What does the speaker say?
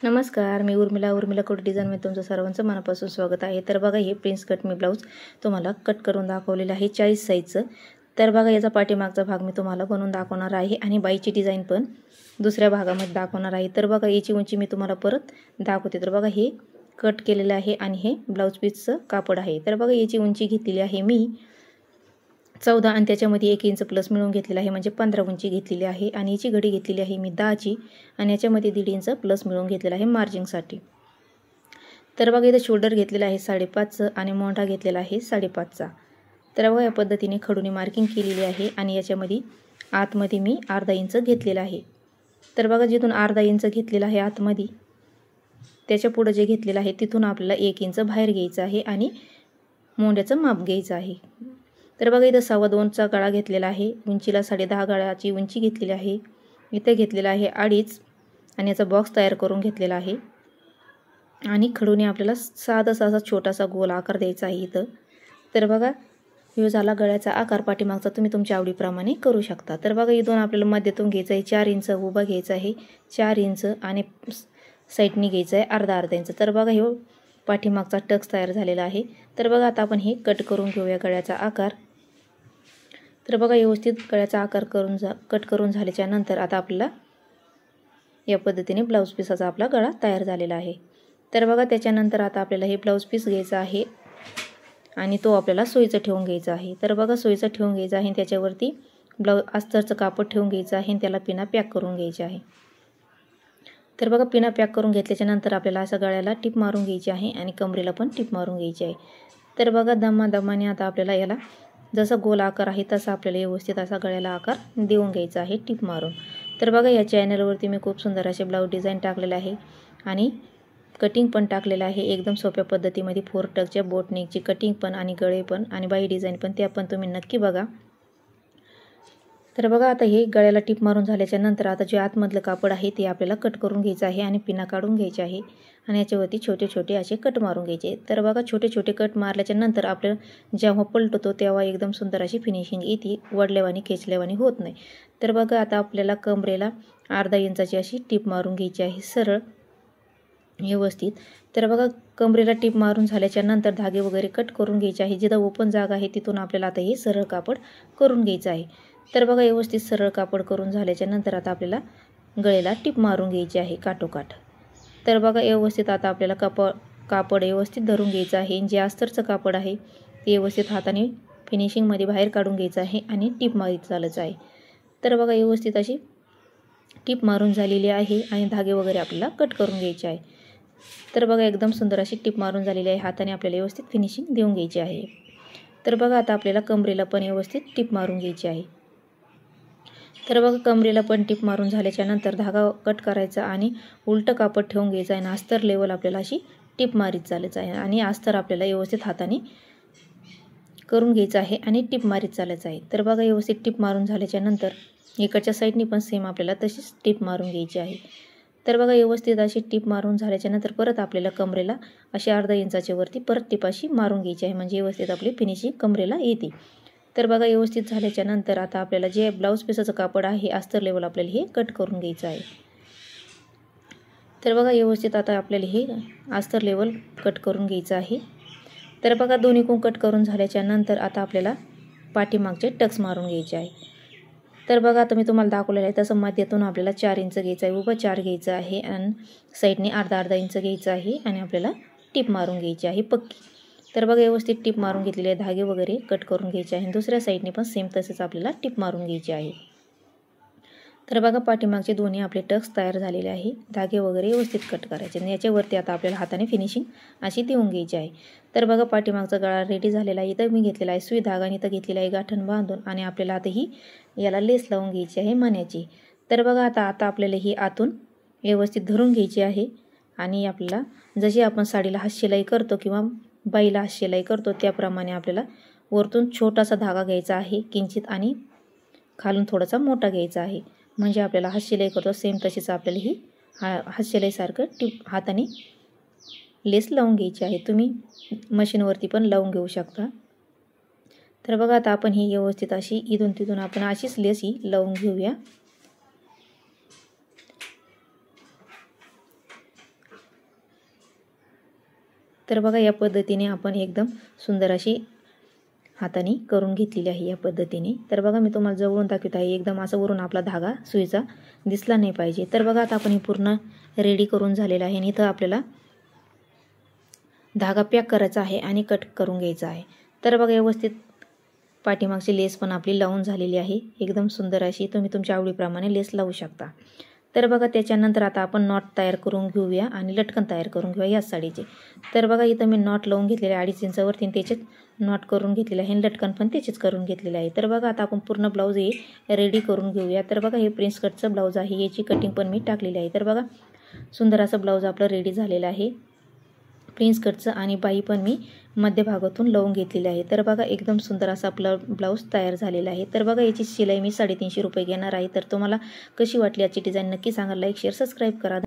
नमस्कार, मी उर्मिला कोट डिझाईनमध्ये तुमचं सर्वांचं मनापासून स्वागत आहे। तर बघा, हे प्रिन्स कट मी ब्लाऊज तुम्हाला कट करून दाखवलेलं आहे 40 साईजचं। तर बघा, याचा पाठीमागचा भाग मी तुम्हाला बनवून दाखवणार आहे आणि बाईची डिझाईन पण दुसऱ्या भागामध्ये दाखवणार आहे। तर बघा, याची उंची मी तुम्हाला परत दाखवते। तर बघा, हे कट केलेलं आहे आणि हे ब्लाऊज पीसचं कापड आहे। तर बघा, याची उंची घेतलेली आहे मी 14 आणि त्याच्यामध्ये 1 इंच प्लस मिळून घेतलेला आहे, म्हणजे 15 उंची घेतलेली आहे। आणि याची घडी घेतलेली आहे मी 10ची आणि याच्यामध्ये 1.5 इंच प्लस मिळून घेतलेला आहे मार्जिंगसाठी। तर बघा, इथं शोल्डर घेतलेला आहे 5.5चं आणि मोंढा घेतलेला आहे 5.5चा। तर बघा, या पद्धतीने खडूने मार्किंग केलेली आहे आणि याच्यामध्ये आतमध्ये मी अर्धा इंच घेतलेला आहे। तर बघा, जिथून अर्धा इंच घेतलेला आहे आतमध्ये, त्याच्या पुढे जे घेतलेलं आहे तिथून आपल्याला 1 इंच बाहेर घ्यायचं आहे आणि मोंढ्याचं माप घ्यायचं आहे। तर बघा, इथं 2.25चा गळा घेतलेला आहे, उंचीला 10.5 गळाची उंची घेतलेली आहे। इथं घेतलेला आहे 2.5 आणि याचा बॉक्स तयार करून घेतलेला आहे आणि खडूने आपल्याला साधासा असा छोटासा गोल आकार द्यायचा आहे इथं। तर बघा, हे झाला गळ्याचा आकार। पाठीमागचा तुम्ही तुमच्या आवडीप्रमाणे करू शकता। तर बघा, इथून आपल्याला मध्यातून घ्यायचं आहे 4 इंच उभा घ्यायचा आहे, 4 इंच आणि साईडनी घ्यायचं आहे अर्धा इंच। तर बघा, हे पाठीमागचा टक्स तयार झालेला आहे। तर बघा, आता आपण हे कट करून घेऊया गळ्याचा आकार। तर बघा, व्यवस्थित गळ्याचा आकार कट करून झाल्याच्या नंतर आता आपल्याला या पद्धतीने ब्लाऊज पीसाचा आपला गळा तयार झालेला आहे। तर बघा, त्याच्यानंतर आता आपल्याला हे ब्लाऊज पीस घ्यायचा आहे आणि तो आपल्याला सोयीचं ठेवून घ्यायचा आहे। तर बघा, सोयीचं ठेवून घ्यायचं आहे, त्याच्यावरती अस्तरचं कापड ठेवून घ्यायचं आहे आणि त्याला पिना पॅक करून घ्यायची आहे। तर बघा, पिना पॅक करून घेतल्याच्या नंतर आपल्याला असं गळ्याला टिप मारून घ्यायची आहे आणि कमरेला पण टिप मारून घ्यायची आहे। तर बघा, दमाने आता आपल्याला याला जसा गोल आकार आहे तसा आपल्याला व्यवस्थित असा गळ्याला आकार देऊन घ्यायचा आहे टिप मारून। तर बघा, या चॅनलवरती मी खूप सुंदर असे ब्लाऊज डिझाईन टाकलेले आहे आणि कटिंग पण टाकलेलं आहे एकदम सोप्या पद्धतीमध्ये। 4 टकच्या बोटनेकची कटिंग पण आणि गळे पण आणि बाई डिझाईन पण, त्या पण तुम्ही नक्की बघा। तर बघा, आता हे गळ्याला टिप मारून झाल्याच्या नंतर आता जे आतमधलं कापड आहे ते आपल्याला कट करून घ्यायचं आहे आणि पिना काढून घ्यायची आहे आणि याच्यावरती छोटे छोटे असे कट मारून घ्यायचे। तर बघा, छोटे छोटे कट मारल्याच्या नंतर आपल्याला जेव्हा पलटतो तेव्हा एकदम सुंदर अशी फिनिशिंग येते, वडल्यावानी खेचल्यावानी होत नाही। तर बघा, आता आपल्याला कमरेला अर्धा इंचाची अशी टिप मारून घ्यायची आहे सरळ व्यवस्थित। तर बघा, कमरेला टिप मारून झाल्याच्या नंतर धागे वगैरे कट करून घ्यायचे आहे। जिथं ओपन जागा आहे तिथून आपल्याला आता हे सरळ कापड करून घ्यायचं आहे। तर बघा, व्यवस्थित सरळ कापड करून झाल्याच्या नंतर आता आपल्याला गळ्याला टिप मारून घ्यायची आहे काठोकाठ। तर बघा, व्यवस्थित आता आपल्याला कापड व्यवस्थित धरून घ्यायचं आहे। जे अस्तरचं कापड आहे ते व्यवस्थित हाताने फिनिशिंगमध्ये बाहेर काढून घ्यायचं आहे आणि टिप मारीत चालायचं आहे। तर बघा, व्यवस्थित अशी टिप मारून झालेली आहे आणि धागे वगैरे आपल्याला कट करून घ्यायचे आहे। तर बघा, एकदम सुंदर अशी टिप मारून झालेली आहे, हाताने आपल्याला व्यवस्थित फिनिशिंग देऊन घ्यायची आहे। तर बघा, आता आपल्याला कमरेला पण व्यवस्थित टिप मारून घ्यायची आहे। तर बघा, कमरेला पण टिप मारून झाल्याच्या नंतर धागा कट करायचा आणि उलटं कापड ठेवून घ्यायचं आहे आणि अस्तर लेवल आपल्याला अशी टिप मारीत चालायचं आहे आणि अस्तर आपल्याला व्यवस्थित हाताने करून घ्यायचं आहे आणि टिप मारीत चालायचं आहे। तर बघा, व्यवस्थित टिप मारून झाल्याच्या नंतर इकडच्या साईडनी पण सेम आपल्याला तशीच टिप मारून घ्यायची आहे। तर बघा, व्यवस्थित अशी टिप मारून झाल्याच्या नंतर परत आपल्याला कमरेला अशी अर्धा इंचाच्या वरती परत टिप अशी मारून घ्यायची आहे, म्हणजे व्यवस्थित आपली फिनिशिंग कमरेला येते। तर बघा, व्यवस्थित झाल्याच्या नंतर आता आपल्याला जे ब्लाऊज पीसाचं कापड आहे अस्तर लेवल आपल्याला हे कट करून घ्यायचं आहे। तर बघा, व्यवस्थित आता आपल्याला हे अस्तर लेवल कट करून घ्यायचं आहे। तर बघा, दोन्हीकडून कट करून झाल्याच्या नंतर आता आपल्याला पाठीमागचे टक्स मारून घ्यायचे आहे। तर बघा, आता मी तुम्हाला दाखवलेलं आहे तसं मध्यातून आपल्याला 4 इंच घ्यायचं आहे, उभं 4 घ्यायचं आहे आणि साईडने अर्धा इंच घ्यायचं आहे आणि आपल्याला टिप मारून घ्यायची आहे पक्की। तर बघा, व्यवस्थित टिप मारून घेतलेली आहे, धागे वगैरे कट करून घ्यायचे आहे। दुसऱ्या साईडने पण सेम तसेच आपल्याला टिप मारून घ्यायची आहे। तर बघा, पाठीमागचे दोन्ही आपले टक्स तयार झालेले आहे, धागे वगैरे व्यवस्थित कट करायचे आणि याच्यावरती आता आपल्याला हाताने फिनिशिंग अशी देऊन घ्यायची आहे। तर बघा, पाठीमागचा गळा रेडी झालेला आहे। इथं मी घेतलेला आहे सुई धागा आणि इथं घेतलेला आहे गाठण बांधून आणि आपल्याला आता ही याला लेस लावून घ्यायची आहे मण्याची। तर बघा, आता आपल्याला ही आतून व्यवस्थित धरून घ्यायची आहे आणि आपल्याला जशी आपण साडीला हात शिलाई करतो किंवा बाईला हात शिलाई करतो त्याप्रमाणे आपल्याला वरतून छोटासा धागा घ्यायचा आहे किंचित आणि खालून थोडासा मोठा घ्यायचा आहे, म्हणजे आपल्याला हात शिलाई करतो सेम तशीच आपल्याला ही हात शिलाईसारखं हाताने लेस लावून घ्यायची आहे। तुम्ही मशीनवरती पण लावून घेऊ शकता। तर बघा, आता आपण ही व्यवस्थित अशी इथून तिथून आपण अशीच लेस ही लावून घेऊया। तर बघा या पद्धतीने आपण एकदम सुंदर अशी हाताने करून घेतलेली आहे या पद्धतीने। तर बघा मी तुम्हाला जवळून दाखवत आहे, एकदम असं वरून आपला धागा सुईचा दिसला नाही पाहिजे। तर बघा आता आपण हे पूर्ण रेडी करून झालेला आहे आणि इथं आपल्याला धागा पॅक करायचा आहे आणि कट करून घ्यायचा आहे। तर बघा व्यवस्थित पाठीमागची लेस पण आपली लावून झालेली आहे, एकदम सुंदर अशी। तुम्ही तुमच्या आवडीप्रमाणे लेस लावू शकता। तर बघा त्याच्यानंतर आता आपण नॉट तयार करून घेऊया आणि लटकन तयार करून घेऊया या साडीचे। तर बघा इथं मी नॉट लावून घेतलेले 2.5 इंचावरती त्याचेच नॉट करून घेतलेले आहे आणि लटकन पण त्याचेच करून घेतलेले आहे। तर बघा आता आपण पूर्ण ब्लाऊज हे रेडी करून घेऊया। तर बघा हे प्रिन्स कटचं ब्लाऊज आहे, याची कटिंग पण मी टाकलेली आहे। तर बघा सुंदर असं ब्लाऊज आपलं रेडी झालेलं आहे प्रिन्स कटचं आणि बाई पण मी मध्यभागातून लावून घेतलेली आहे। तर बघा एकदम सुंदर असा आपला ब्लाऊज तयार झालेला आहे। तर बघा याची शिलाई मी 350 रुपये घेणार आहे। तर तुम्हाला कशी वाटली याची डिझाईन नक्की सांगा, लाईक शेअर सबस्क्राईब करा।